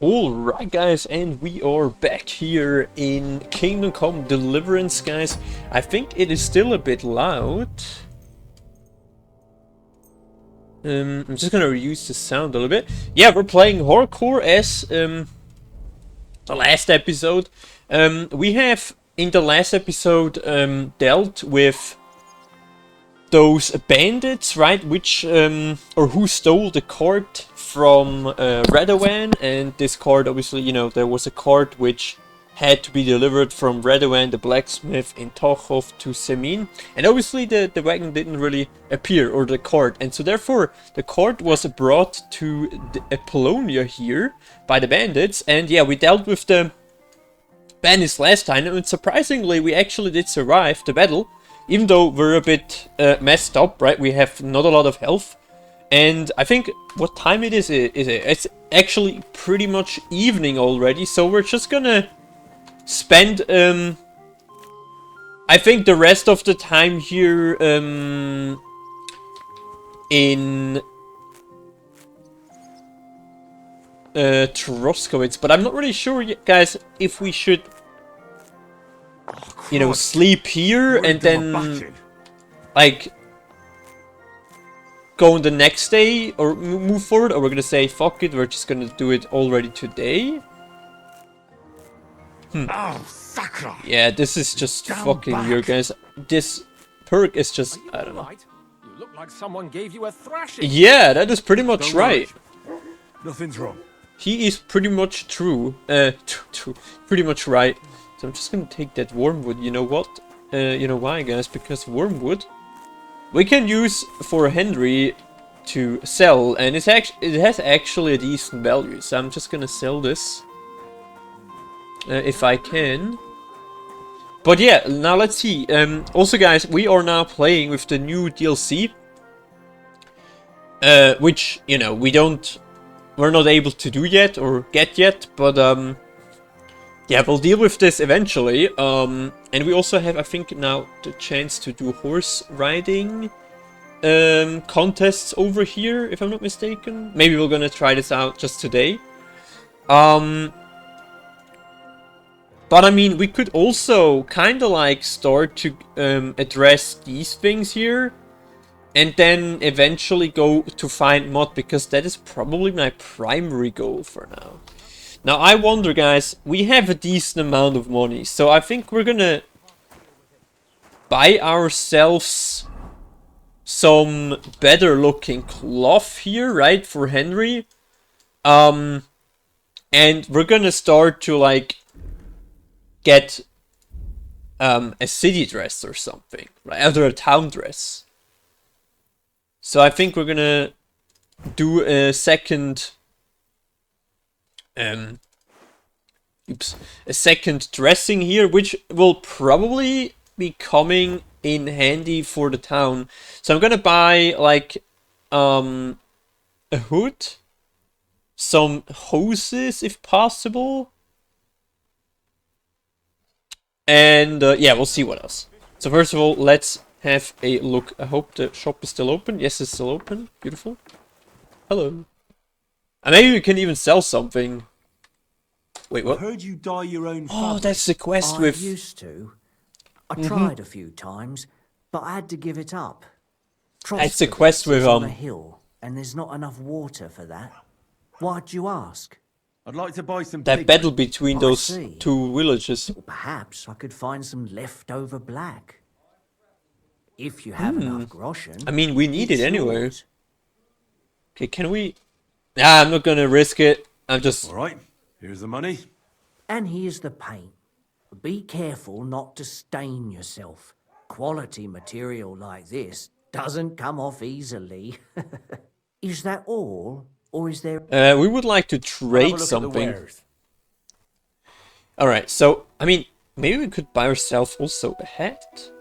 Alright guys, and we are back here in Kingdom Come Deliverance, guys. I think it is still a bit loud. I'm just gonna reduce the sound a little bit. Yeah, we're playing Horrorcore as the last episode. We have, in the last episode, dealt with those bandits, right, which, or who stole the cart from Radovan, and this cart, obviously, you know, there was a cart which had to be delivered from Radovan, the blacksmith, in Tochov to Semin, and obviously the wagon didn't really appear, or the cart, and so therefore the cart was brought to Apollonia here by the bandits, and yeah, we dealt with the bandits last time, and surprisingly we actually did survive the battle. Even though we're a bit messed up, right? We have not a lot of health. And I think what time it is it's actually pretty much evening already. So we're just gonna spend, I think, the rest of the time here in Troskowitz. But I'm not really sure yet, guys, if we should, you know, sleep here and then, like, go on the next day or move forward, or we're gonna say, fuck it, we're just gonna do it already today. Yeah, this is just fucking weird, guys. This perk is just, I don't know. You look like someone gave you a thrashing. Yeah, that is pretty much right. Nothing's wrong. He is pretty much true. Pretty much right. So I'm just gonna take that wormwood. You know what? You know why, guys? Because wormwood we can use for Henry to sell, and it has actually a decent value. So I'm just gonna sell this if I can. But yeah, now let's see. Also, guys, we are now playing with the new DLC, which, you know, we're not able to do yet or get yet, but yeah, we'll deal with this eventually. And we also have, I think, now the chance to do horse riding contests over here, if I'm not mistaken. Maybe we're gonna try this out just today. But I mean, we could also kind of like start to address these things here, and then eventually go to find mod, because that is probably my primary goal for now. Now, I wonder, guys, we have a decent amount of money, so I think we're gonna buy ourselves some better looking cloth here, right, for Henry. And we're gonna start to, like, get a city dress or something, right, after a town dress. So I think we're gonna do a second a second dressing here, which will probably be coming in handy for the town. So I'm gonna buy, like, a hood, some hoses if possible, and yeah, we'll see what else. So first of all, let's have a look. I hope the shop is still open. Yes, it's still open. Beautiful. Hello. And maybe we can even sell something. Wait, what? I heard you dye your own Oh, fabric. that's the quest with... I used to. I tried a few times, but I had to give it up. That's the quest with, on a hill, and there's not enough water for that. Why'd you ask? I'd like to buy some that pig- battle between I those see. two villages. Perhaps I could find some leftover black. If you have enough groschen. I mean, we need it it's anyway. yours. Okay, can we... Nah, I'm not gonna risk it. I'm just... All right, here's the money. And here's the paint. Be careful not to stain yourself. Quality material like this doesn't come off easily. Is that all? Or is there... we would like to Have a trade look at the something. wares. Alright, so, I mean, maybe we could buy ourselves also a hat?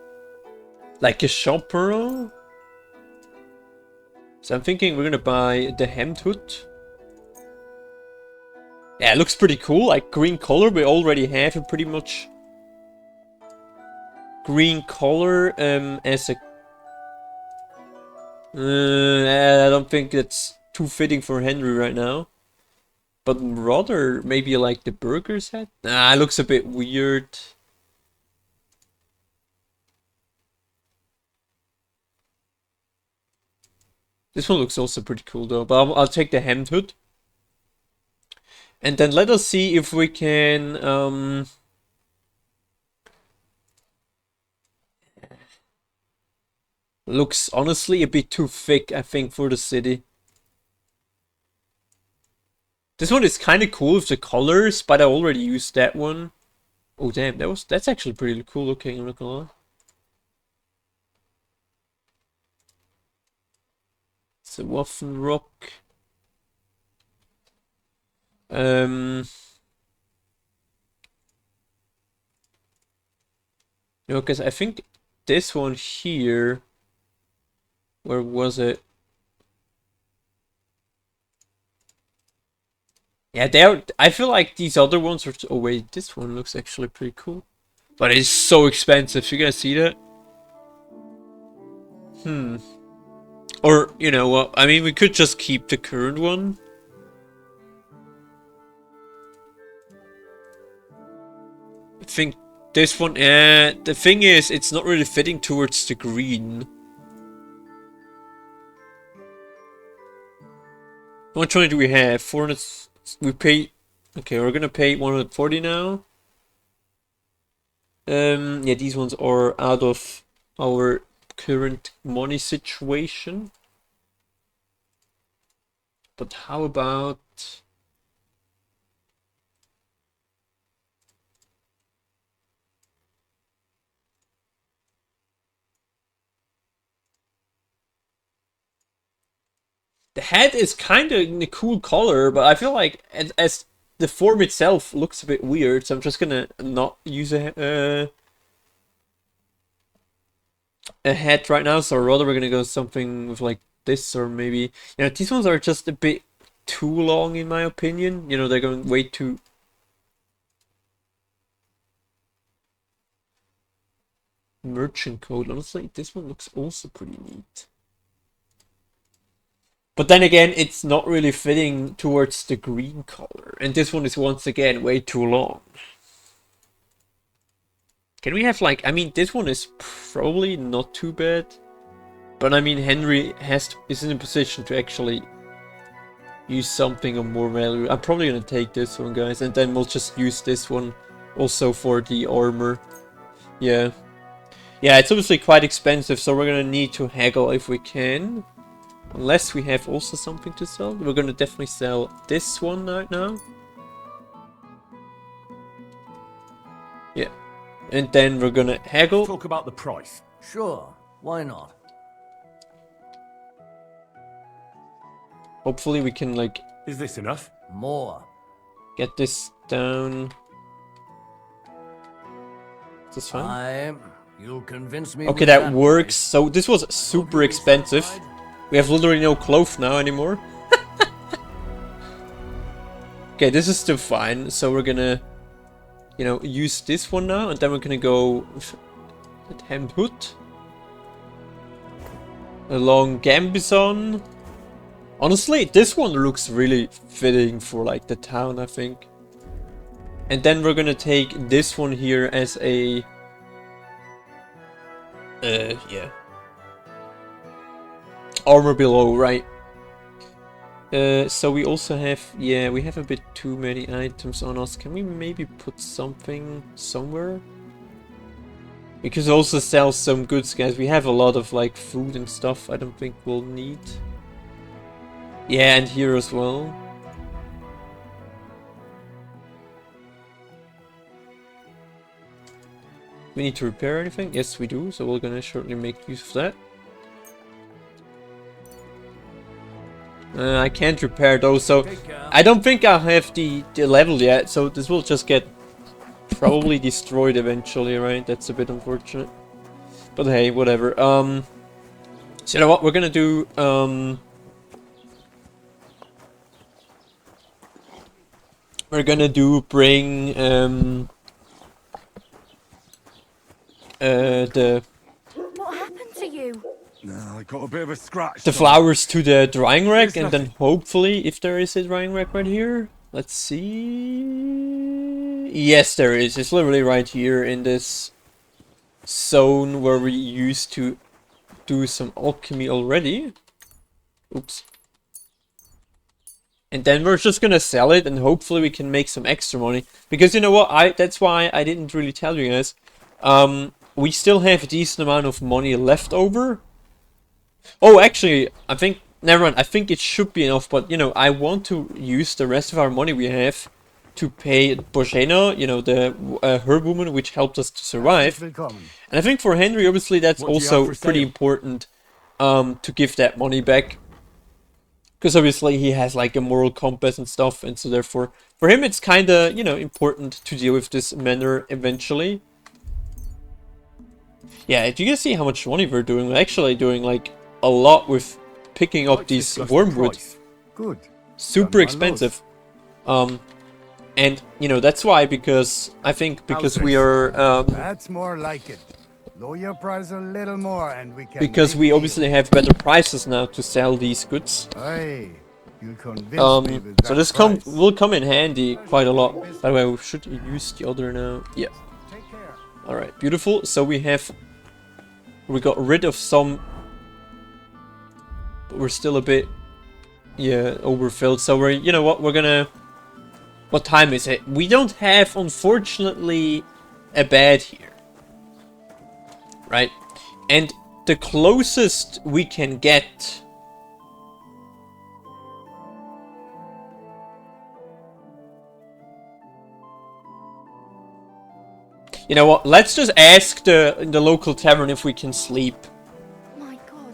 Like a chaperon? So I'm thinking we're gonna buy the hemmed hood. Yeah, it looks pretty cool, like green color. We already have a pretty much green color as a... I don't think that's too fitting for Henry right now. but rather maybe like the burger's head. Nah, it looks a bit weird. This one looks also pretty cool though, but I'll take the hemmed hood. And then let us see if we can looks honestly a bit too thick, I think, for the city. This one is kind of cool with the colors, but I already used that one. Oh damn, that's actually pretty cool looking, I'm not gonna lie. It's a Waffen Rock. No, because I think this one here, where was it? Yeah, I feel like these other ones are. Oh wait, this one looks actually pretty cool, but it's so expensive. You guys see that? Or you know what? I mean, we could just keep the current one. I think this one. The thing is, it's not really fitting towards the green. How much money do we have? 400. We pay. Okay, we're gonna pay 140 now. Yeah, these ones are out of our current money situation. But how about the head is kind of in a cool color, but I feel like as the form itself looks a bit weird, so I'm just gonna not use a head right now. So rather we're gonna go something with like this, or maybe these ones are just a bit too long in my opinion. You know, they're going way too. Merchant code. Honestly, this one looks also pretty neat. But then again, it's not really fitting towards the green color. And this one is once again way too long. Can we have like, I mean, this one is probably not too bad. But I mean, Henry is in a position to actually use something of more value. I'm probably going to take this one, guys. And then we'll just use this one also for the armor. Yeah. Yeah, it's obviously quite expensive, so we're going to need to haggle if we can. Unless we have also something to sell. We're gonna definitely sell this one right now. Yeah. And then we're gonna haggle. Talk about the price. Sure, why not? Hopefully we can like Is this enough? More. get this down. Is this fine? You'll convince me. Okay, that works. So this was super expensive. We have literally no cloth now anymore. Okay, this is still fine. So we're gonna, use this one now, and then we're gonna go with hemmed hood along Gambison. Honestly, this one looks really fitting for like the town, I think. And then we're gonna take this one here as a yeah. Armor below, right? So we also have, we have a bit too many items on us. Can we maybe put something somewhere? We could also sell some goods, guys. We have a lot of like food and stuff I don't think we'll need. Yeah, and here as well. We need to repair anything? Yes, we do. So we're gonna shortly make use of that. I can't repair those, so I don't think I'll have the level yet, so this will just get probably destroyed eventually, right? That's a bit unfortunate. But hey, whatever. So you know what we're gonna do? We're gonna bring What happened to you? No, I got a bit of a scratch. the flowers to the drying rack, and then hopefully, if there is a drying rack right here, Let's see. Yes, there is. It's literally right here in this zone where we used to do some alchemy already. Oops. And then we're just gonna sell it and hopefully we can make some extra money. Because you know what, that's why I didn't really tell you guys. We still have a decent amount of money left over. Oh, actually, I think, never mind, I think it should be enough, but you know, I want to use the rest of our money we have to pay Bojena, you know, the her woman which helped us to survive. And I think for Henry, obviously, that's also pretty important to give that money back. Because obviously he has like a moral compass and stuff, and so therefore, for him it's kinda, you know, important to deal with this manner eventually. Yeah, do you guys see how much money we're doing? We're actually doing like a lot with picking up these wormwood. Good. Super expensive. And you know, that's why, because I think because we are That's more like it. Lower your price a little more and we can because we obviously have better prices now to sell these goods. Hey, you convinced me with So that this price. will come in handy quite a lot. By the way, we should use the other now. Yeah. Take care. Alright, beautiful. So we got rid of some, but we're still a bit, yeah, overfilled. So we're, you know what, we're gonna, what time is it? We don't have, unfortunately, a bed here. Right? And the closest we can get you know what? Let's just ask in the local tavern if we can sleep. My God,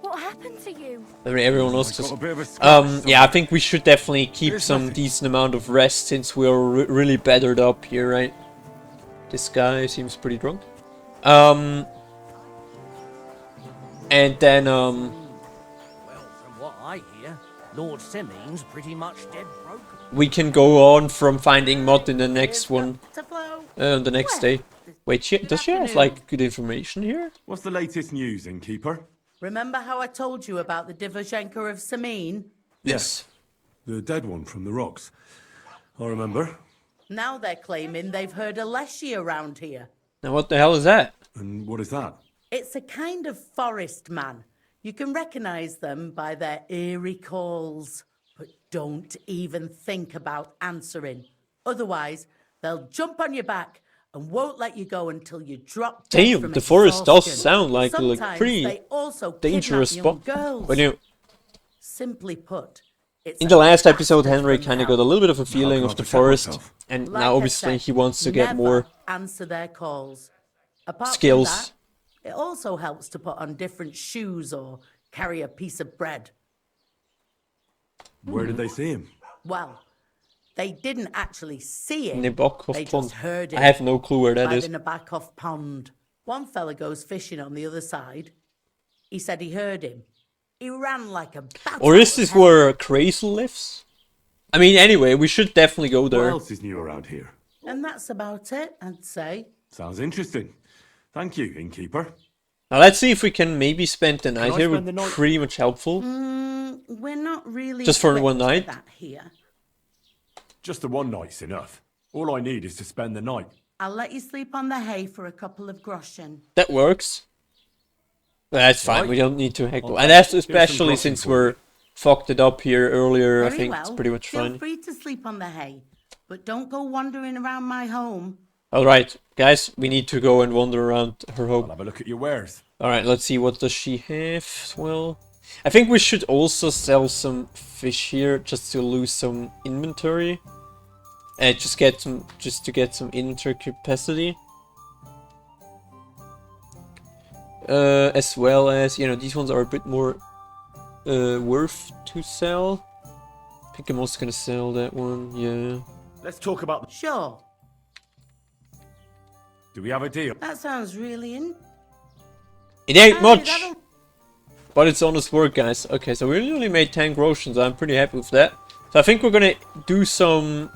what happened to you? I mean, everyone else Got just. a bit of a scratch Yeah, I think we should definitely keep There's some nothing. decent amount of rest since we are really battered up here, right? This guy seems pretty drunk. And then Well, from what I hear, Lord Semine's pretty much dead broke. we can go on from finding Mod in the next one, the next day. Wait, does she have like good information here? What's the latest news, innkeeper? Remember how I told you about the Divashenka of Samin? Yes. The dead one from the rocks. I remember. Now they're claiming they've heard a leshy around here. Now what the hell is that? And what is that? It's a kind of forest man. You can recognize them by their eerie calls, but don't even think about answering. Otherwise, they'll jump on your back and won't let you go until you drop dead Damn, from the forest does exhaustion. sound like Sometimes pretty they also dangerous kidnap young spot. girls. When you Simply put, it's in a the last episode, bastard Henry from kind of hell. got a little bit of a feeling can I of the protect forest, myself? and Like now I obviously said, he wants to get never more answer their calls. Apart from skills. that, it also helps to put on different shoes or carry a piece of bread. Where did they see him? Well, they didn't actually see him. Nabokov They Pond. just heard him. I have no clue where that right is. in the back of pond. One fella goes fishing on the other side. He said he heard him. He ran like a bat. Or out is of this hell. where Crazel lives? I mean, anyway, we should definitely go What there. else is new around here? And that's about it, I'd say. Sounds interesting. Thank you, innkeeper. Now let's see if we can maybe spend the night I here. spend Would the night? pretty much helpful. We're not really Just for equipped one night? that here. Just the one night's enough. All I need is to spend the night. I'll let you sleep on the hay for a couple of groschen. That works. That's fine. Right. We don't need to heckle, Okay. and that's Here's some especially groschen since for we're you. fucked it up here earlier. I Very think well. it's pretty much Feel fine. free to sleep on the hay, but don't go wandering around my home. All right, guys, we need to go and wander around her I'll home. have a look at your wares. All right, let's see, what does she have? Well, I think we should also sell some fish here just to lose some inventory. Just to get some inventory capacity. As well as, you know, these ones are a bit more worth to sell. I think I'm also gonna sell that one. Yeah. Let's talk about... Sure, Do we have a deal? that sounds really It ain't much, that'll- but it's honest work, guys. Okay, so we only made 10 grotions. I'm pretty happy with that. So I think we're gonna do some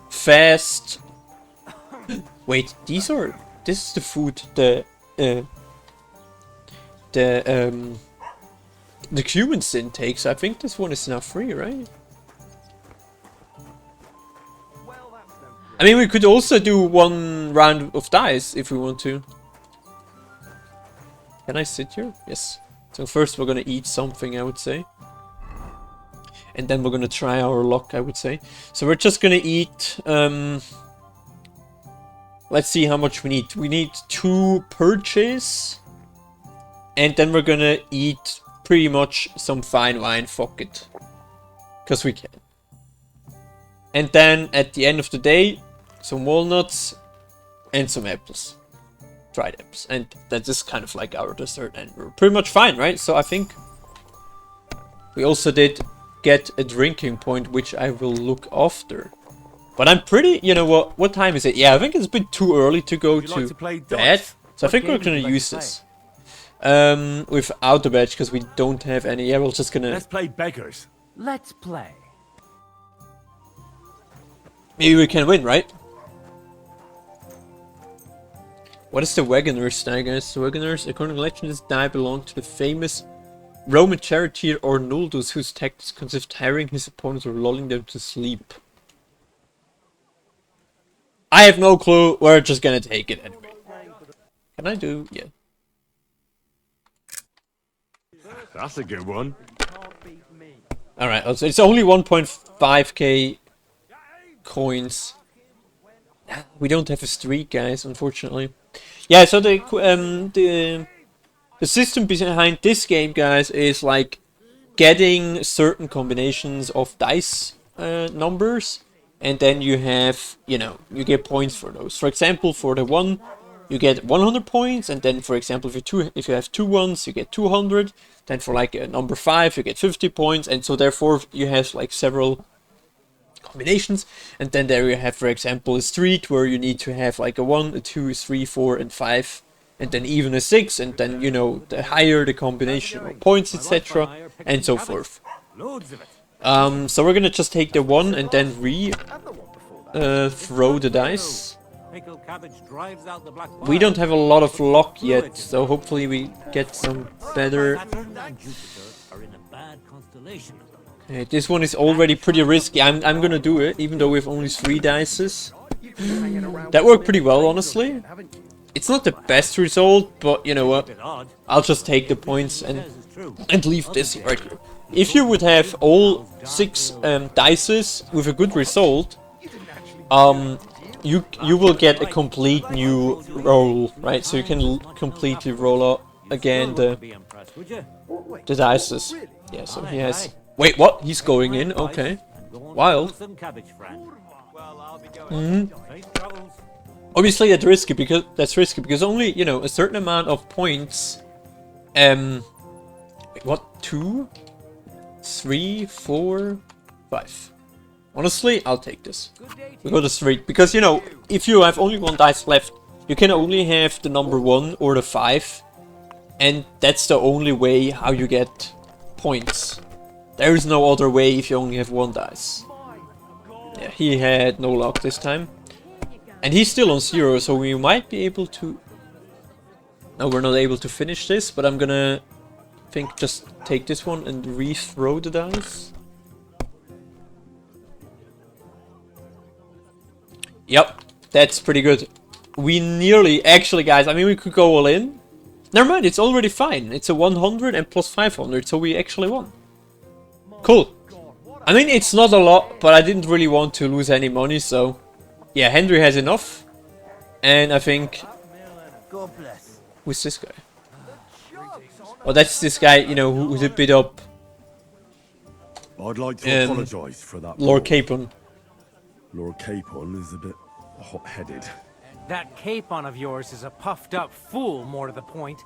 fast. Wait, these are. This is the food the humans didn't take. So I think this one is now free, right? I mean, we could also do 1 round of dice if we want to. Can I sit here? Yes. So first we're gonna eat something, I would say. And then we're gonna try our luck, I would say. So we're just gonna eat... let's see how much we need. We need 2 purchase. And then we're gonna eat pretty much some fine wine, fuck it. Because we can. And then at the end of the day, some walnuts and some apples. Dried apples. And that is kind of like our dessert. And we're pretty much fine, right? So I think we also did get a drinking point, which I will look after. But I'm pretty, you know what time is it? Yeah, I think it's a bit too early to go to bed. So I think we're gonna use this. Without the badge, because we don't have any. Yeah, we're just gonna... Let's play beggars. Let's play. Maybe we can win, right? What is the Wagoners die, guys? The Wagoners, according to legend, this die belonged to the famous Roman charioteer Arnoldus, whose tactics consist of tiring his opponents or lulling them to sleep. I have no clue. We're just gonna take it anyway. Can I do? Yeah. That's a good one. Alright, so it's only 1.5k coins. We don't have a streak, guys, unfortunately. Yeah, so the system behind this game, guys, is like getting certain combinations of dice numbers, and then you have, you know, you get points for those. For example, for the 1, you get 100 points, and then, for example, if you have 2 ones, you get 200. Then for like number 5, you get 50 points, and so therefore you have like several combinations. And then there you have, for example, a street where you need to have like a 1, a 2, a 3, 4, and 5, and then even a 6, and then, you know, the higher the combination of points, etc., and so forth. So we're gonna just take the 1 and then throw the dice. We don't have a lot of luck yet, so hopefully we get some better. Okay, this one is already pretty risky. I'm gonna do it, even though we have only 3 dices. That worked pretty well, honestly. It's not the best result, but you know what? I'll just take the points and leave this right here. If you would have all 6 dices with a good result, you will get a complete new roll, right? So you can completely roll out again the dices. Yeah, so he has... Wait, what? He's going in? Okay. Wild. Obviously that's risky because only, you know, a certain amount of points... Wait, what? 2? 3, 4, 5. Honestly, I'll take this. We go to 3. Because, you know, if you have only 1 dice left, you can only have the number 1 or the 5. And that's the only way how you get points. There is no other way if you only have 1 dice. Yeah, he had no luck this time. And he's still on 0, so we might be able to... No, we're not able to finish this, but I'm gonna... think just take this one and re-throw the dice. Yep, that's pretty good. We nearly... Actually, guys, I mean, we could go all in. Never mind, it's already fine. It's a 100 and plus 500, so we actually won. Cool. I mean, it's not a lot, but I didn't really want to lose any money, so... Yeah, Henry has enough. And I think... Who's this guy? Oh, that's this guy, you know, who's a bit up. I'd like to apologise for that. Lord Capon. Lord Capon is a bit hot-headed. That Capon of yours is a puffed-up fool, more to the point.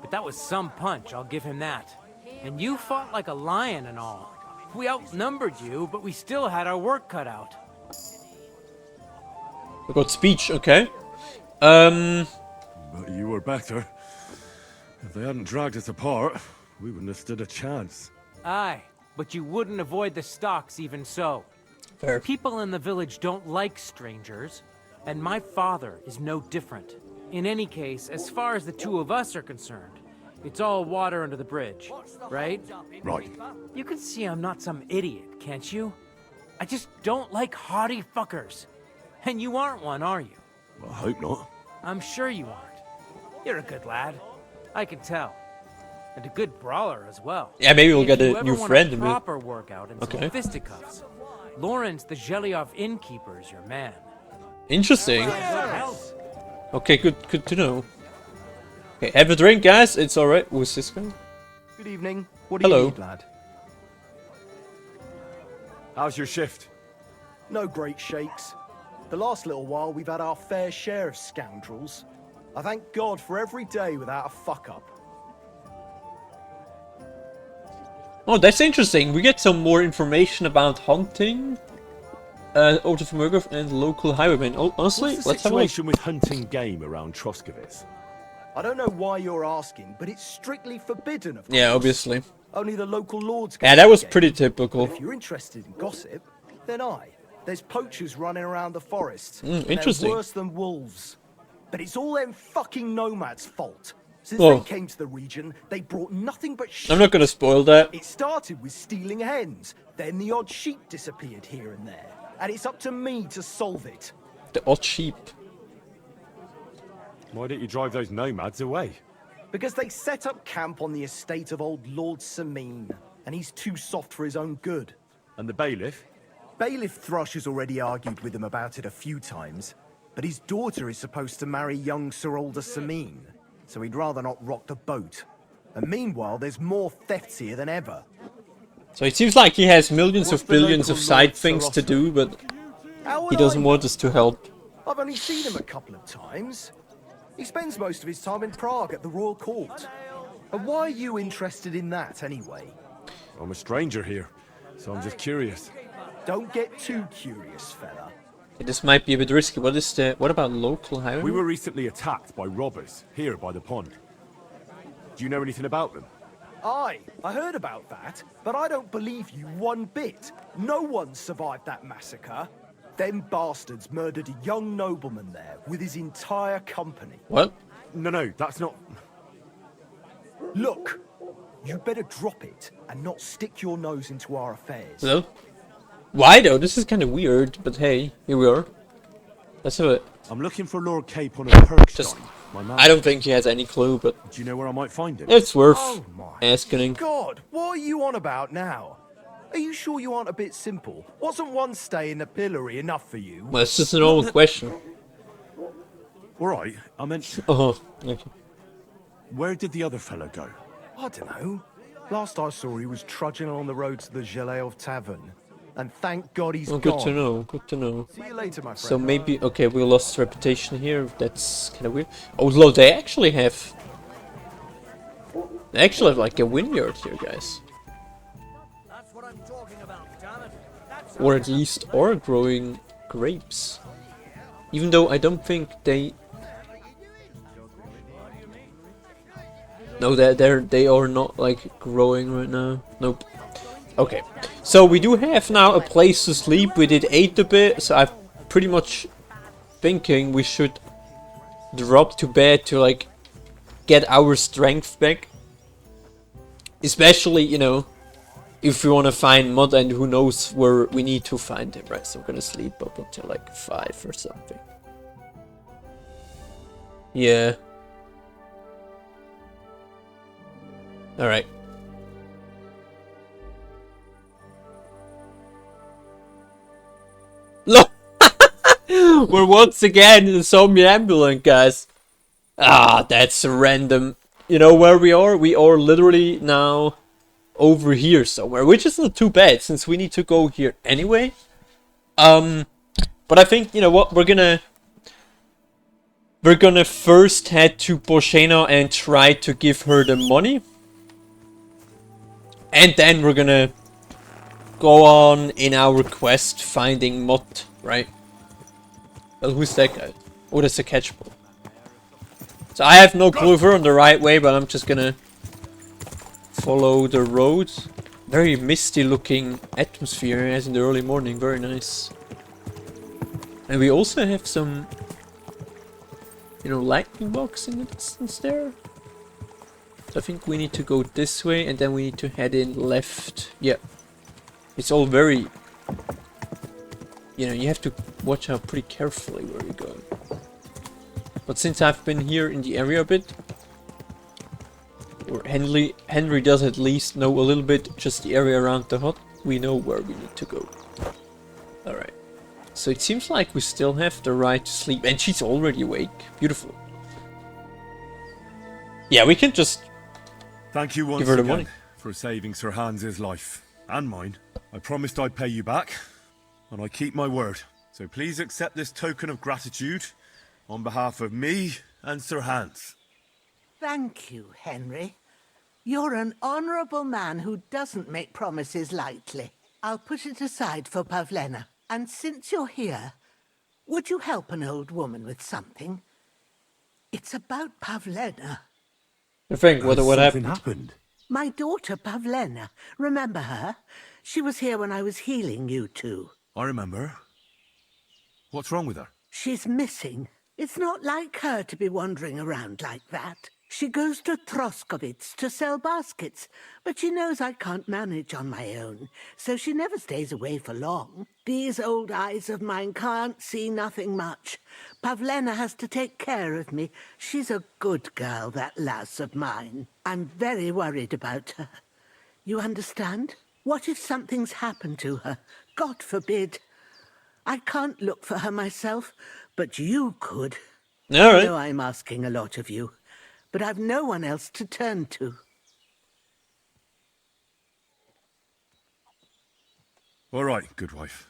But that was some punch, I'll give him that. And you fought like a lion and all. We outnumbered you, but we still had our work cut out. We got speech, okay. But you were better. If they hadn't dragged us apart, we wouldn't have stood a chance. Aye, but you wouldn't avoid the stocks even so. Fair. People in the village don't like strangers, and my father is no different. In any case, as far as the 2 of us are concerned, it's all water under the bridge, right? Right. You can see I'm not some idiot, can't you? I just don't like haughty fuckers. And you aren't one, are you? Well, I hope not. I'm sure you aren't. You're a good lad. I can tell. And a good brawler as well. Yeah, maybe we'll If get you a ever new want friend a in a bit. proper workout and Okay. some fisticuffs, Lawrence, the Zhelyov innkeeper, is your man. Interesting. Okay, good to know. Okay, have a drink, guys. It's alright. Who's this guy? Good evening. What do Hello. you need, lad? How's your shift? No great shakes. The last little while we've had our fair share of scoundrels. I thank God for every day without a fuck-up. Oh, that's interesting. We get some more information about hunting, Order from Murgoth, and local highwaymen. Oh, honestly, What's the let's have a look. situation with hunting game around Troskovitz? I don't know why you're asking, but it's strictly forbidden, of course. Yeah, obviously. Only the local lords can Yeah, that was get pretty it. typical. If you're interested in gossip, then there's poachers running around the forests. Interesting. They're worse than wolves. But it's all them fucking nomads' fault. Since Whoa. they came to the region, they brought nothing but shit. I'm not gonna spoil that. It started with stealing hens, then the odd sheep disappeared here and there, and it's up to me to solve it. The odd sheep. Why don't you drive those nomads away? Because they set up camp on the estate of old Lord Samine, and he's too soft for his own good. And the bailiff? Bailiff Thrush has already argued with him about it a few times, but his daughter is supposed to marry young Sir Alder Samine, so he'd rather not rock the boat. And meanwhile, there's more thefts here than ever. So it seems like he has millions What's of the billions local of side Lord things to Sarosha? do, but How he would doesn't I want know? us to help. I've only seen him a couple of times. He spends most of his time in Prague at the royal court. And why are you interested in that, anyway? I'm a stranger here, so I'm just curious. Don't get too curious, fella. Okay, this might be a bit risky. What about local highwaymen? We were recently attacked by robbers, here by the pond. Do you know anything about them? I heard about that, but I don't believe you one bit. No one survived that massacre. Them bastards murdered a young nobleman there with his entire company. What? No, that's not... Look, you better drop it and not stick your nose into our affairs. Hello? Why though? This is kind of weird, but hey, here we are. Let's have it. I'm looking for Lord Cape on a Perkstein. Just- My man. I don't think he has any clue, but Do you know where I might find him? it's worth Oh my asking. God, what are you on about now? Are you sure you aren't a bit simple? Wasn't one stay in the pillory enough for you? Well, it's just a normal question. All right, I meant, Oh, okay. where did the other fellow go? I don't know. Last I saw, he was trudging along the road to the Zhelyov tavern. And thank God he's Oh, gone. good to know. Good to know. See you later, my friend. So maybe okay, we lost reputation here. That's kind of weird. Although they actually have like a vineyard here, guys. That's what I'm talking about, damn it. That's Or at least are growing grapes. Even though I don't think they. No, they are not like growing right now. Nope. Okay, so we do have now a place to sleep. We did 8 a bit, so I'm pretty much thinking we should drop to bed to like get our strength back. Especially, you know, if we want to find Mud, and who knows where we need to find him, right? So we're gonna sleep up until like 5 or something. Yeah. Alright. Look! We're once again in the zombie ambulance, guys. Ah, that's random. You know where we are? We are literally now over here somewhere, which is not too bad since we need to go here anyway. But I think, you know what, we're gonna first head to Boshena and try to give her the money. And then we're gonna go on in our quest finding Mott, right? Well, who's that guy? Oh, that's a catchpole. So I have no clue if we're on the right way, but I'm just gonna follow the road. Very misty looking atmosphere as in the early morning, very nice. And we also have some, you know, lightning box in the distance there. So I think we need to go this way and then we need to head in left. Yeah. It's all very... you know, you have to watch out pretty carefully where you're going. But since I've been here in the area a bit, or Henry does at least know a little bit just the area around the hut, we know where we need to go. Alright. So it seems like we still have the right to sleep, and she's already awake. Beautiful. Yeah, we can just Thank you once give her the again money. for saving Sir Hans's life. And mine. I promised I'd pay you back, and I keep my word. So please accept this token of gratitude on behalf of me and Sir Hans. Thank you, Henry. You're an honourable man who doesn't make promises lightly. I'll put it aside for Pavlena. And since you're here, would you help an old woman with something? It's about Pavlena. I think what happened? happened? My daughter Pavlena. Remember her? She was here when I was healing you two. I remember. What's wrong with her? She's missing. It's not like her to be wandering around like that. She goes to Troskovitz to sell baskets, but she knows I can't manage on my own, so she never stays away for long. These old eyes of mine can't see nothing much. Pavlena has to take care of me. She's a good girl, that lass of mine. I'm very worried about her. You understand? What if something's happened to her? God forbid. I can't look for her myself, but you could. All I right. know I'm asking a lot of you, but I've no one else to turn to. All right, good wife.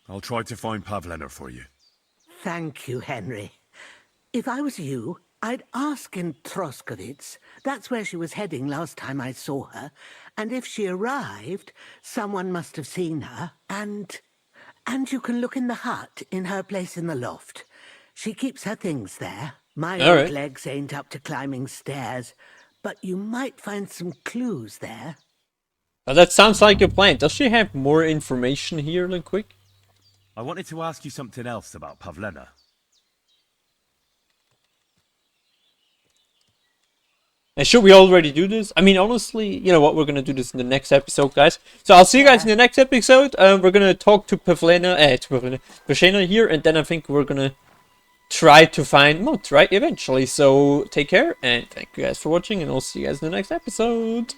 I'll try to find Pavlena for you. Thank you, Henry. If I was you, I'd ask in Troskovitz. That's where she was heading last time I saw her. And if she arrived, someone must have seen her. And you can look in the hut in her place in the loft. She keeps her things there. My All old right. legs ain't up to climbing stairs, but you might find some clues there. Oh, that sounds like a plan. Does she have more information here, real quick? I wanted to ask you something else about Pavlena. And should we already do this? I mean, honestly, you know what? We're gonna do this in the next episode, guys. So I'll see you guys in the next episode. We're gonna talk to Pavlena here, and then I think we're gonna try to find mods, right? Eventually. So take care, and thank you guys for watching, and I'll see you guys in the next episode.